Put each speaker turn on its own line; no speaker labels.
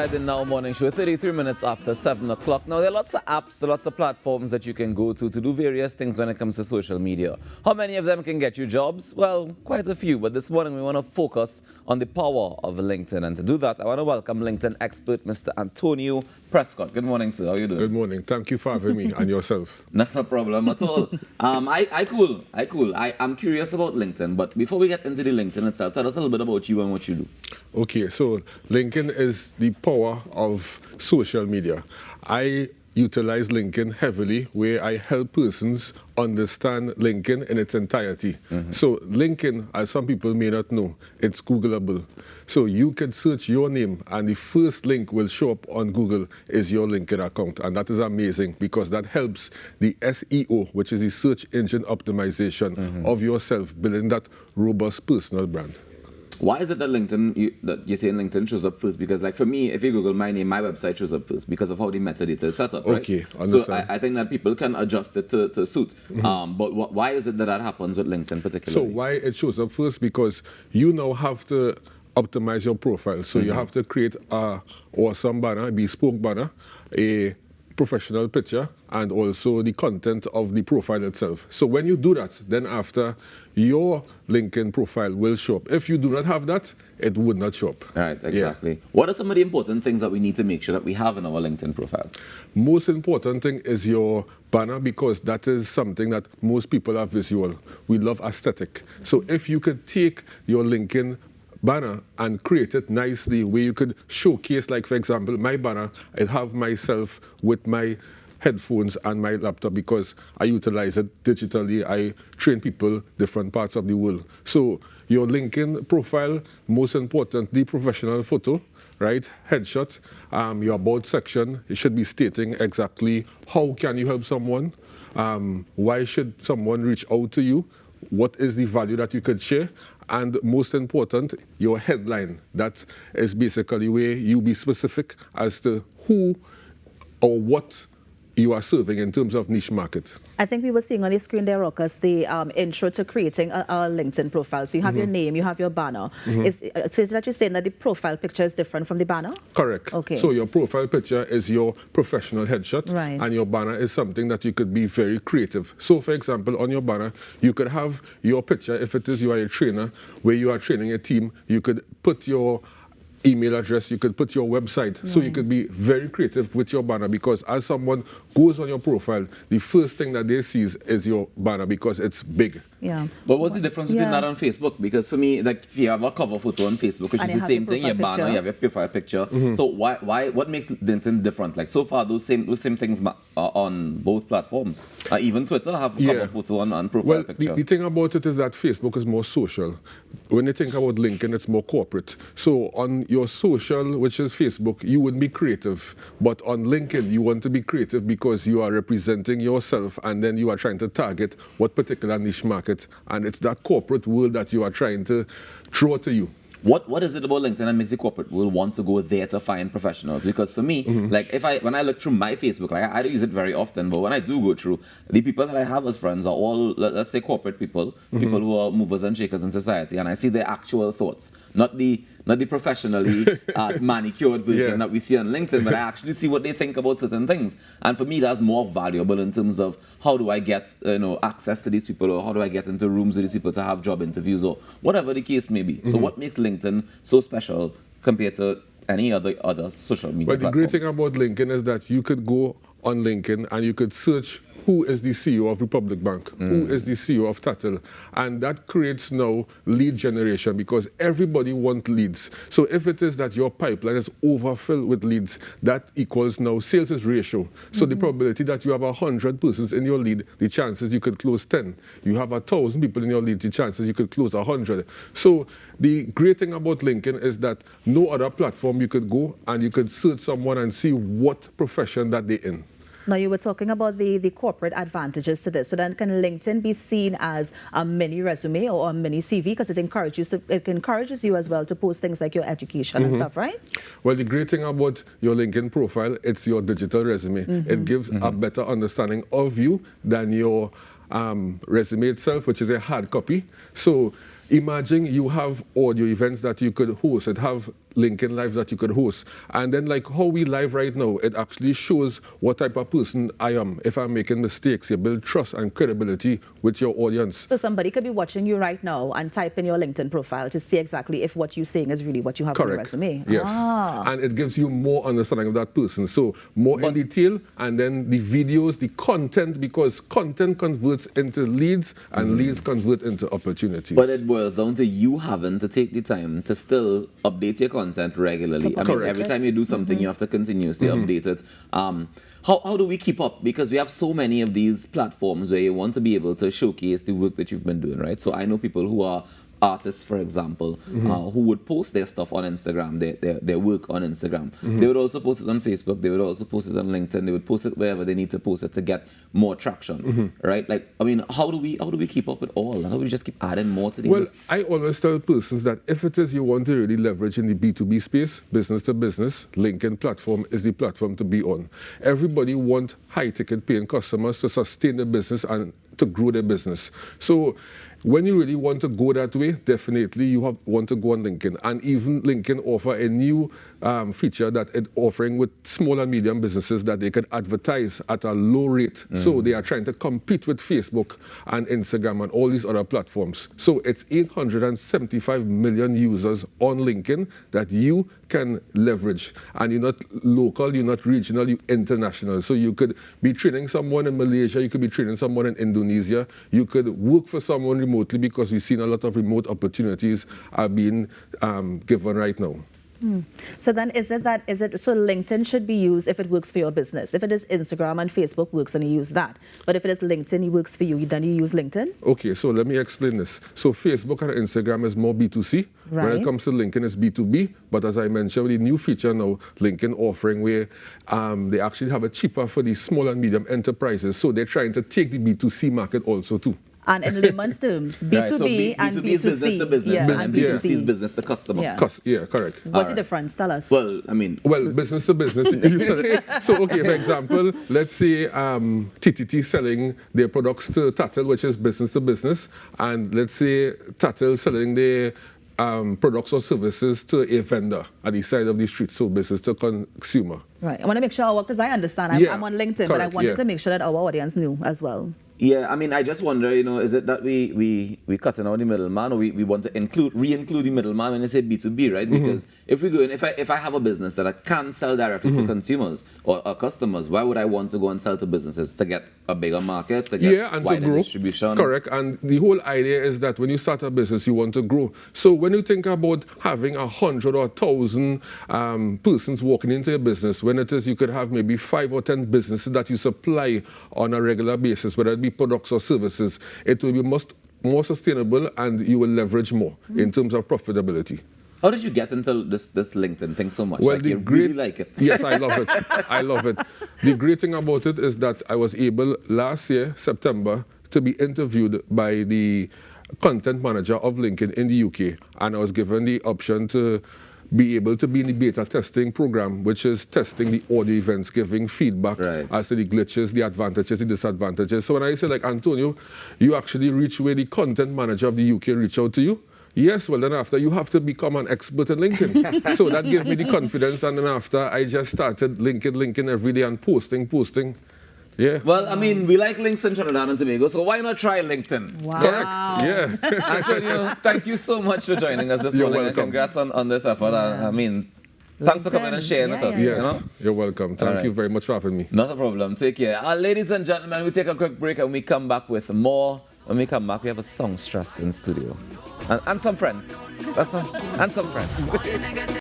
inside the Now Morning Show, 33 minutes after 7 o'clock. Now, there are lots of apps, there are lots of platforms that you can go to do various things when it comes to social media. How many of them can get you jobs? Well, quite a few, but this morning we want to focus on the power of LinkedIn. And to do that, I want to welcome LinkedIn expert, Mr. Antonio Prescott. Good morning, sir. How are you doing?
Good morning. Thank you for having me and yourself.
Not a problem at all. I'm curious about LinkedIn, but before we get into the LinkedIn itself, tell us a little bit about you and what you do.
Okay, so LinkedIn is the power of social media. I utilize LinkedIn heavily where I help persons understand LinkedIn in its entirety. So LinkedIn, as some people may not know, it's Googleable. So you can search your name and the first link will show up on Google is your LinkedIn account. And that is amazing because that helps the SEO, which is the search engine optimization of yourself, building that robust personal brand.
Why is it that you're saying LinkedIn shows up first? Because like for me, if you Google my name, my website shows up first because of how the metadata is set up, right?
Okay, understand.
So I think that people can adjust it to suit. But why is it that happens with LinkedIn particularly?
So why it shows up first? Because you now have to optimize your profile. So you have to create a awesome banner, a bespoke banner, a professional picture, and also the content of the profile itself. So when you do that, then after your LinkedIn profile will show up. If you do not have that, it would not show up.
Right, exactly. Yeah. What are some of the important things that we need to make sure that we have in our LinkedIn profile?
Most important thing is your banner because that is something that most people are visual. We love aesthetic. So if you could take your LinkedIn banner and create it nicely where you could showcase, like for example, my banner, I have myself with my headphones and my laptop because I utilize it digitally. I train people different parts of the world. So your LinkedIn profile, most important, the professional photo, right? Headshot, your about section, it should be stating exactly how can you help someone, why should someone reach out to you, what is the value that you could share, and most important, your headline. That is basically where you be specific as to who or what you are serving in terms of niche market.
I think we were seeing on the screen there, Ruckus, the intro to creating a LinkedIn profile. So you have your name, you have your banner. So is that you're saying that the profile picture is different from the banner?
Correct.
Okay.
So your profile picture is your professional headshot,
right,
and your banner is something that you could be very creative. So for example, on your banner, you could have your picture, if it is you are a trainer, where you are training a team, you could put your email address, you could put your website, so you could be very creative with your banner because as someone goes on your profile, the first thing that they see is your banner because it's big.
Yeah.
But what's the difference between that on Facebook? Because for me, like if you have a cover photo on Facebook, which is the same thing, your banner, you have your profile picture. So what makes LinkedIn different? Like so far, those same things are on both platforms. Even Twitter have a cover photo on profile picture.
The thing about it is that Facebook is more social. When you think about LinkedIn, it's more corporate. So on your social, which is Facebook, you wouldn't be creative. But on LinkedIn, you want to be creative because you are representing yourself and then you are trying to target what particular niche market. And it's that corporate world that you are trying to draw to you.
What is it about LinkedIn that makes the corporate world want to go there to find professionals? Because for me, like when I look through my Facebook, like I don't use it very often, but when I do go through, the people that I have as friends are all, let's say, corporate people, people who are movers and shakers in society, and I see their actual thoughts, not the professionally manicured version that we see on LinkedIn, but I actually see what they think about certain things. And for me, that's more valuable in terms of how do I get access to these people, or how do I get into rooms with these people to have job interviews, or whatever the case may be. So what makes LinkedIn so special compared to any other social media platforms?
But the great thing about LinkedIn is that you could go on LinkedIn and you could search who is the CEO of Republic Bank, who is the CEO of Tattle, and that creates now lead generation because everybody wants leads. So if it is that your pipeline is overfilled with leads, that equals now sales ratio. So the probability that you have 100 persons in your lead, the chances you could close 10. You have 1,000 people in your lead, the chances you could close 100. So the great thing about LinkedIn is that no other platform you could go and you could search someone and see what profession that they're in.
Now, you were talking about the corporate advantages to this. So then can LinkedIn be seen as a mini resume or a mini CV because it encourages you as well to post things like your education and stuff, right?
Well, the great thing about your LinkedIn profile, it's your digital resume. It gives a better understanding of you than your resume itself, which is a hard copy. So imagine you have audio events that you could host. It have LinkedIn Lives that you could host. And then like how we live right now, it actually shows what type of person I am. If I'm making mistakes, you build trust and credibility with your audience.
So somebody could be watching you right now and type in your LinkedIn profile to see exactly if what you're saying is really what you have on your resume.
Yes. And it gives you more understanding of that person. So more in detail, and then the videos, the content, because content converts into leads and leads convert into opportunities.
But it boils down to you having to take the time to still update your content regularly. I mean, every time you do something, you have to continuously update it. How do we keep up? Because we have so many of these platforms where you want to be able to showcase the work that you've been doing, right? So I know people who are artists, for example, who would post their stuff on Instagram, their work on Instagram. They would also post it on Facebook. They would also post it on LinkedIn. They would post it wherever they need to post it to get more traction, right? Like, I mean, how do we keep up with all? How do we just keep adding more to the list?
I always tell persons that if it is you want to really leverage in the B2B space, business to business, LinkedIn platform is the platform to be on. Everybody wants high-ticket paying customers to sustain their business and to grow their business. So when you really want to go that way, definitely you want to go on LinkedIn. And even LinkedIn offer a new feature that it's offering with small and medium businesses that they can advertise at a low rate. So they are trying to compete with Facebook and Instagram and all these other platforms. So it's 875 million users on LinkedIn that you can leverage. And you're not local, you're not regional, you're international. So you could be training someone in Malaysia, you could be training someone in Indonesia, you could work for someone remotely, because we've seen a lot of remote opportunities are being given right now.
So then so LinkedIn should be used if it works for your business. If it is Instagram and Facebook works, then you use that. But if it is LinkedIn, it works for you, then you use LinkedIn?
Okay, so let me explain this. So Facebook and Instagram is more B2C.
Right.
When it comes to LinkedIn, it's B2B. But as I mentioned, with the new feature now, LinkedIn offering where they actually have it cheaper for the small and medium enterprises. So they're trying to take the B2C market also too.
And in layman's terms, B2B,
Right, so
and
B2B is business to business, and B2C is business to customer.
Yeah.
Correct.
What's the difference? Tell us.
Well, I mean...
Well, business to business, you said it. So, okay, for example, let's say TTT selling their products to Tattle, which is business to business, and let's say Tattle selling their products or services to a vendor at the side of the street, so business to consumer.
Right. I want to make sure, because I understand, I'm on LinkedIn, but I wanted to make sure that our audience knew as well.
Yeah, I mean, I just wonder, is it that we cutting out the middleman, or we want to re-include the middleman when they say B2B, right? Because if we go in, if I have a business that I can sell directly to consumers or customers, why would I want to go and sell to businesses? To get a bigger market, to get
and
wider
to grow.
Distribution?
Correct, and the whole idea is that when you start a business, you want to grow. So when you think about having 100 or 1,000 persons walking into a business, when it is you could have maybe 5 or 10 businesses that you supply on a regular basis, whether it be products or services, it will be more sustainable, and you will leverage more in terms of profitability.
How did you get into this LinkedIn thing so much?
Well,
you really like it.
Yes, I love it. I love it. The great thing about it is that I was able last year, September, to be interviewed by the content manager of LinkedIn in the UK, and I was given the option to be able to be in the beta testing program, which is testing the audio events, giving feedback as to the glitches, the advantages, the disadvantages. So when I say, like, Antonio, you actually reach where the content manager of the UK reach out to you. Yes, well, then after you have to become an expert in LinkedIn. So that gave me the confidence, and then after I just started LinkedIn every day and posting. Yeah.
Well, I mean, we like links in Trinidad and Tobago, so why not try LinkedIn?
Wow.
Correct. Yeah.
Antonio, thank you so much for joining us this morning. And congrats on this effort. I mean, thanks for coming and sharing with us.
Yes, you're welcome. Thank you very much for having me.
Not a problem. Take care. Ladies and gentlemen, we take a quick break and we come back with more. When we come back, we have a songstress in studio. And some friends. And some friends.